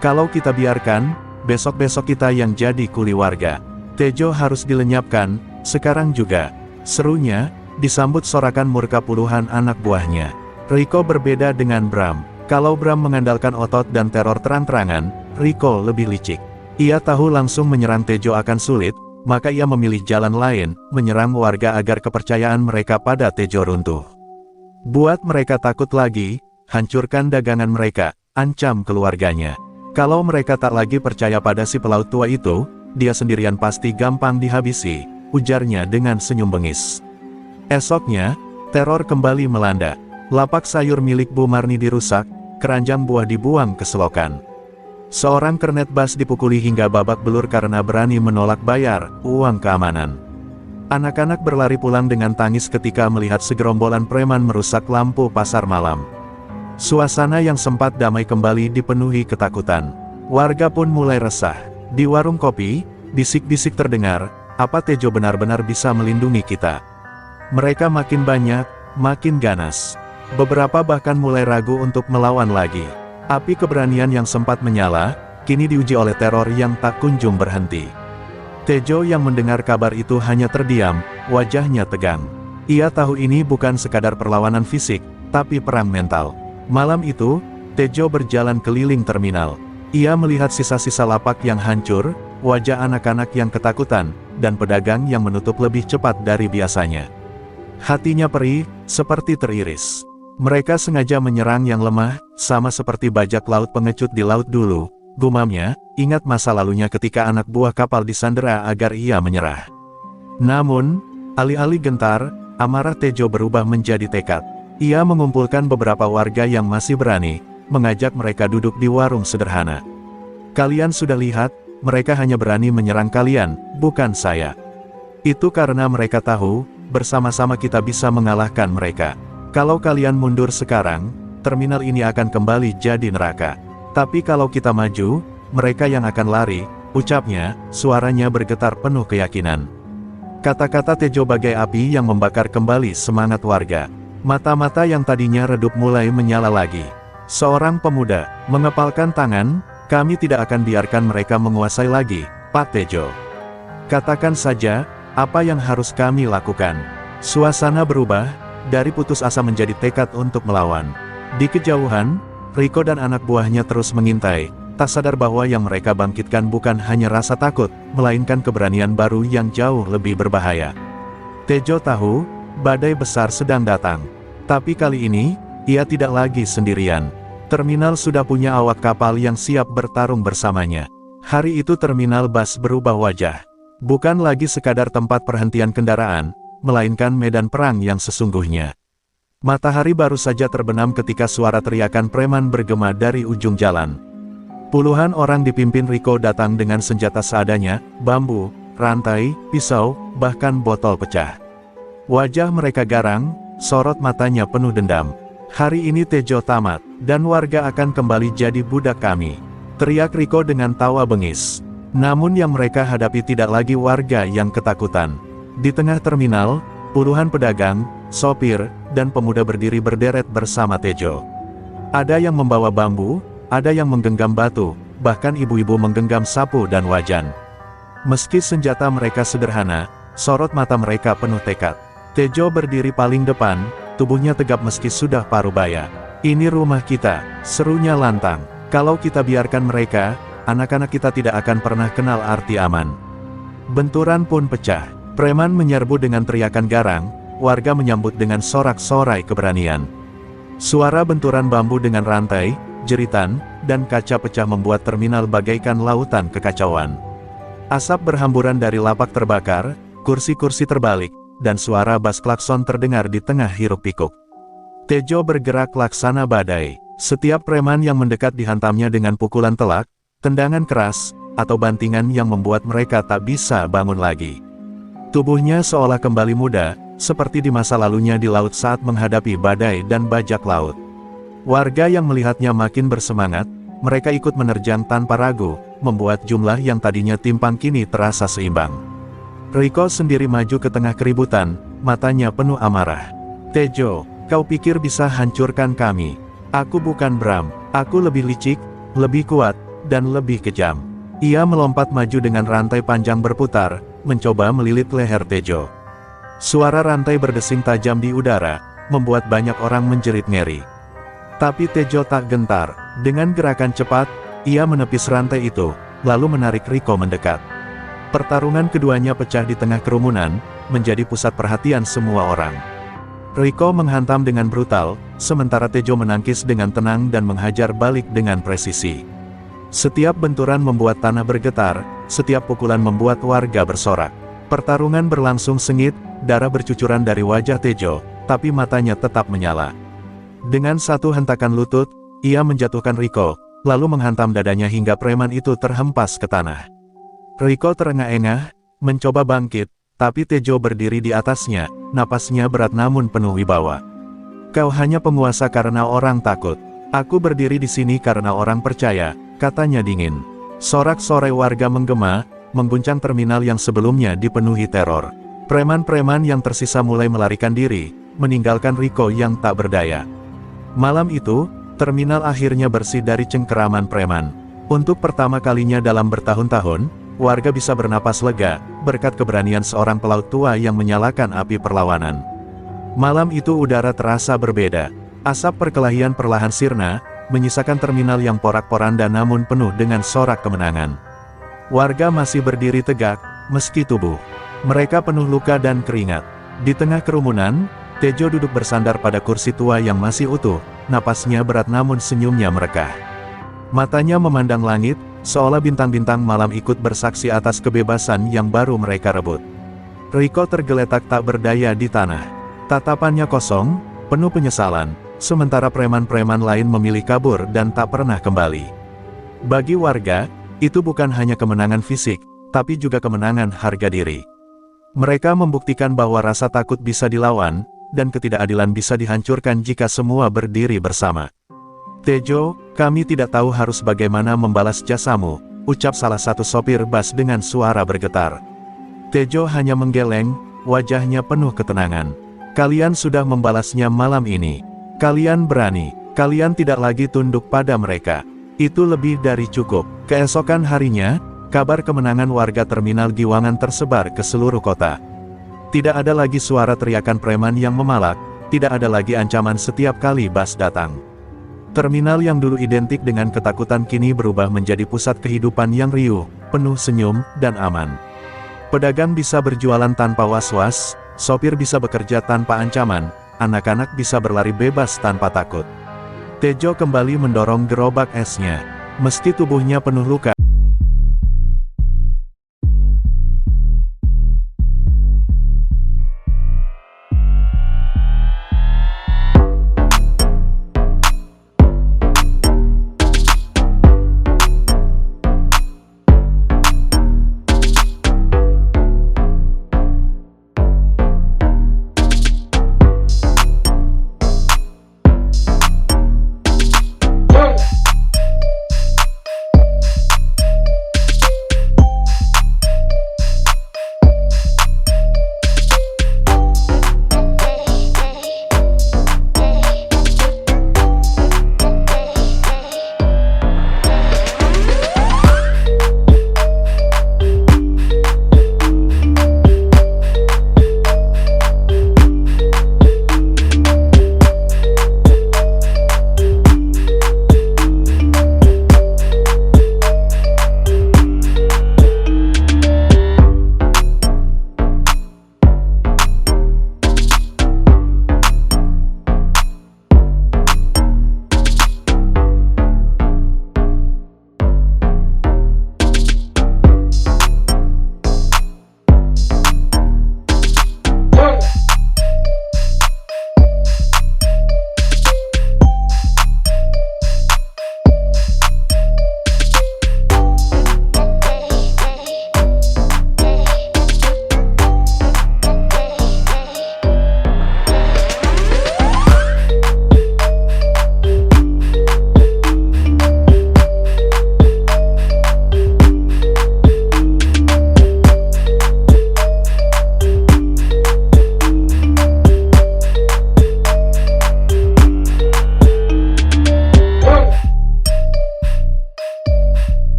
"Kalau kita biarkan, besok-besok kita yang jadi kuli warga. Tejo harus dilenyapkan, sekarang juga," serunya, disambut sorakan murka puluhan anak buahnya. Riko berbeda dengan Bram. Kalau Bram mengandalkan otot dan teror terang-terangan, Riko lebih licik. Ia tahu langsung menyerang Tejo akan sulit, maka ia memilih jalan lain, menyerang warga agar kepercayaan mereka pada Tejo runtuh. Buat mereka takut lagi, hancurkan dagangan mereka, ancam keluarganya. Kalau mereka tak lagi percaya pada si pelaut tua itu, dia sendirian pasti gampang dihabisi, ujarnya dengan senyum bengis. Esoknya, teror kembali melanda. Lapak sayur milik Bu Marni dirusak, keranjang buah dibuang ke selokan. Seorang kernet bas dipukuli hingga babak belur karena berani menolak bayar uang keamanan. Anak-anak berlari pulang dengan tangis ketika melihat segerombolan preman merusak lampu pasar malam. Suasana yang sempat damai kembali dipenuhi ketakutan. Warga pun mulai resah. Di warung kopi, bisik-bisik terdengar, "Apa Tejo benar-benar bisa melindungi kita?" Mereka makin banyak, makin ganas. Beberapa bahkan mulai ragu untuk melawan lagi. Api keberanian yang sempat menyala, kini diuji oleh teror yang tak kunjung berhenti. Tejo yang mendengar kabar itu hanya terdiam, wajahnya tegang. Ia tahu ini bukan sekadar perlawanan fisik, tapi perang mental. Malam itu, Tejo berjalan keliling terminal. Ia melihat sisa-sisa lapak yang hancur, wajah anak-anak yang ketakutan, dan pedagang yang menutup lebih cepat dari biasanya. Hatinya perih, seperti teriris. Mereka sengaja menyerang yang lemah, sama seperti bajak laut pengecut di laut dulu. Gumamnya, ingat masa lalunya ketika anak buah kapal disandera agar ia menyerah. Namun, alih-alih gentar, amarah Tejo berubah menjadi tekad. Ia mengumpulkan beberapa warga yang masih berani, mengajak mereka duduk di warung sederhana. Kalian sudah lihat, mereka hanya berani menyerang kalian, bukan saya. Itu karena mereka tahu, bersama-sama kita bisa mengalahkan mereka. Kalau kalian mundur sekarang, terminal ini akan kembali jadi neraka. Tapi kalau kita maju, mereka yang akan lari, ucapnya, suaranya bergetar penuh keyakinan. Kata-kata Tejo bagai api yang membakar kembali semangat warga. Mata-mata yang tadinya redup mulai menyala lagi. Seorang pemuda, mengepalkan tangan, kami tidak akan biarkan mereka menguasai lagi, Pak Tejo. Katakan saja, apa yang harus kami lakukan? Suasana berubah, dari putus asa menjadi tekad untuk melawan. Di kejauhan, Riko dan anak buahnya terus mengintai, tak sadar bahwa yang mereka bangkitkan bukan hanya rasa takut, melainkan keberanian baru yang jauh lebih berbahaya. Tejo tahu, badai besar sedang datang. Tapi kali ini, ia tidak lagi sendirian. Terminal sudah punya awak kapal yang siap bertarung bersamanya. Hari itu terminal bus berubah wajah. Bukan lagi sekadar tempat perhentian kendaraan, melainkan medan perang yang sesungguhnya. Matahari baru saja terbenam ketika suara teriakan preman bergema dari ujung jalan. Puluhan orang dipimpin Riko datang dengan senjata seadanya, bambu, rantai, pisau, bahkan botol pecah. Wajah mereka garang, sorot matanya penuh dendam. Hari ini Tejo tamat, dan warga akan kembali jadi budak kami. Teriak Riko dengan tawa bengis. Namun yang mereka hadapi tidak lagi warga yang ketakutan. Di tengah terminal, puluhan pedagang, sopir, dan pemuda berdiri berderet bersama Tejo. Ada yang membawa bambu, ada yang menggenggam batu, bahkan ibu-ibu menggenggam sapu dan wajan. Meski senjata mereka sederhana, sorot mata mereka penuh tekad. Tejo berdiri paling depan, tubuhnya tegap meski sudah parubaya. Ini rumah kita, serunya lantang. Kalau kita biarkan mereka, anak-anak kita tidak akan pernah kenal arti aman. Benturan pun pecah. Preman menyerbu dengan teriakan garang, warga menyambut dengan sorak-sorai keberanian. Suara benturan bambu dengan rantai, jeritan, dan kaca pecah membuat terminal bagaikan lautan kekacauan. Asap berhamburan dari lapak terbakar, kursi-kursi terbalik, dan suara bas klakson terdengar di tengah hiruk-pikuk. Tejo bergerak laksana badai. Setiap preman yang mendekat dihantamnya dengan pukulan telak, tendangan keras, atau bantingan yang membuat mereka tak bisa bangun lagi. Tubuhnya seolah kembali muda, seperti di masa lalunya di laut saat menghadapi badai dan bajak laut. Warga yang melihatnya makin bersemangat, mereka ikut menerjang tanpa ragu, membuat jumlah yang tadinya timpang kini terasa seimbang. Riko sendiri maju ke tengah keributan, matanya penuh amarah. Tejo, kau pikir bisa hancurkan kami? Aku bukan Bram, aku lebih licik, lebih kuat, dan lebih kejam. Ia melompat maju dengan rantai panjang berputar, mencoba melilit leher Tejo. Suara rantai berdesing tajam di udara, membuat banyak orang menjerit ngeri. Tapi Tejo tak gentar. Dengan gerakan cepat, ia menepis rantai itu, lalu menarik Riko mendekat. Pertarungan keduanya pecah di tengah kerumunan, menjadi pusat perhatian semua orang. Riko menghantam dengan brutal, sementara Tejo menangkis dengan tenang dan menghajar balik dengan presisi. Setiap benturan membuat tanah bergetar, setiap pukulan membuat warga bersorak. Pertarungan berlangsung sengit, darah bercucuran dari wajah Tejo, tapi matanya tetap menyala. Dengan satu hentakan lutut, ia menjatuhkan Riko, lalu menghantam dadanya hingga preman itu terhempas ke tanah. Riko terengah-engah, mencoba bangkit, tapi Tejo berdiri di atasnya, napasnya berat namun penuh wibawa. Kau hanya penguasa karena orang takut. Aku berdiri di sini karena orang percaya, katanya dingin. Sorak-sorai warga menggema, mengguncang terminal yang sebelumnya dipenuhi teror. Preman-preman yang tersisa mulai melarikan diri, meninggalkan Riko yang tak berdaya. Malam itu, terminal akhirnya bersih dari cengkeraman preman. Untuk pertama kalinya dalam bertahun-tahun, warga bisa bernapas lega, berkat keberanian seorang pelaut tua yang menyalakan api perlawanan. Malam itu udara terasa berbeda. Asap perkelahian perlahan sirna, menyisakan terminal yang porak-poranda namun penuh dengan sorak kemenangan. Warga masih berdiri tegak, meski tubuh mereka penuh luka dan keringat. Di tengah kerumunan, Tejo duduk bersandar pada kursi tua yang masih utuh, napasnya berat namun senyumnya merekah. Matanya memandang langit, seolah bintang-bintang malam ikut bersaksi atas kebebasan yang baru mereka rebut. Riko tergeletak tak berdaya di tanah. Tatapannya kosong, penuh penyesalan, sementara preman-preman lain memilih kabur dan tak pernah kembali. Bagi warga, itu bukan hanya kemenangan fisik, tapi juga kemenangan harga diri. Mereka membuktikan bahwa rasa takut bisa dilawan, dan ketidakadilan bisa dihancurkan jika semua berdiri bersama. Tejo, kami tidak tahu harus bagaimana membalas jasamu, ucap salah satu sopir bas dengan suara bergetar. Tejo hanya menggeleng, wajahnya penuh ketenangan. Kalian sudah membalasnya malam ini. Kalian berani, kalian tidak lagi tunduk pada mereka. Itu lebih dari cukup. Keesokan harinya, kabar kemenangan warga terminal Giwangan tersebar ke seluruh kota. Tidak ada lagi suara teriakan preman yang memalak, tidak ada lagi ancaman setiap kali bas datang. Terminal yang dulu identik dengan ketakutan kini berubah menjadi pusat kehidupan yang riuh, penuh senyum, dan aman. Pedagang bisa berjualan tanpa was-was, sopir bisa bekerja tanpa ancaman, anak-anak bisa berlari bebas tanpa takut. Tejo kembali mendorong gerobak esnya. Meski tubuhnya penuh luka,